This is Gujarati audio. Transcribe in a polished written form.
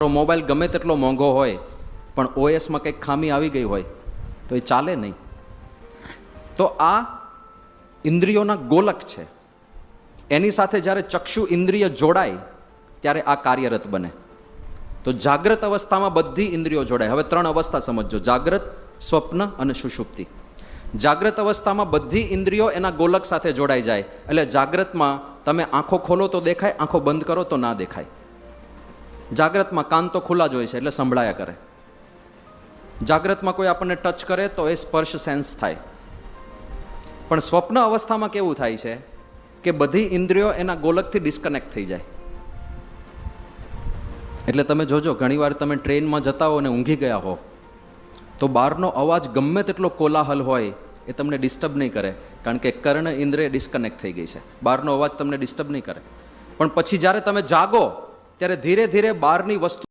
મોબાઈલ ગમે તેટલો મોંઘો હોય પણ ઓએસમાં કંઈક ખામી આવી ગઈ હોય તો એ ચાલે નહીં. તો આ ઇન્દ્રિયોના ગોલક છે. એની સાથે જ્યારે ચક્ષુ ઇન્દ્રિય જોડાય ત્યારે આ કાર્યરત બને. તો જાગ્રત અવસ્થામાં બધી ઇન્દ્રિયો જોડાય. હવે 3 અવસ્થા સમજજો: જાગ્રત, સ્વપ્ન અને સુષુપ્તિ. જાગ્રત અવસ્થામાં બધી ઇન્દ્રિયો એના ગોલક સાથે જોડાઈ જાય. એટલે જાગ્રતમાં તમે આંખો ખોલો તો દેખાય, આંખો બંધ કરો તો ના દેખાય. જાગ્રતમાં કાન તો ખુલ્લા જ હોય છે એટલે સંભળાયા કરે. જાગ્રતમાં કોઈ આપણને ટચ કરે તો એ સ્પર્શ સેન્સ થાય. પણ સ્વપ્ન અવસ્થામાં કેવું થાય છે કે બધી ઇન્દ્રિયો એના ગોલકથી ડિસ્કનેક્ટ થઈ જાય. એટલે તમે જોજો, ઘણીવાર તમે ટ્રેનમાં જતા હો અને ઊંઘી ગયા હો તો બહારનો અવાજ ગમે તેટલો કોલાહલ હોય એ તમને ડિસ્ટર્બ નહીં કરે, કારણ કે કર્ણ ઇન્દ્રિય ડિસ્કનેક્ટ થઈ ગઈ છે. બહારનો અવાજ તમને ડિસ્ટર્બ નહીં કરે. પણ પછી જ્યારે તમે જાગો ત્યારે ધીરે ધીરે બહારની વસ્તુ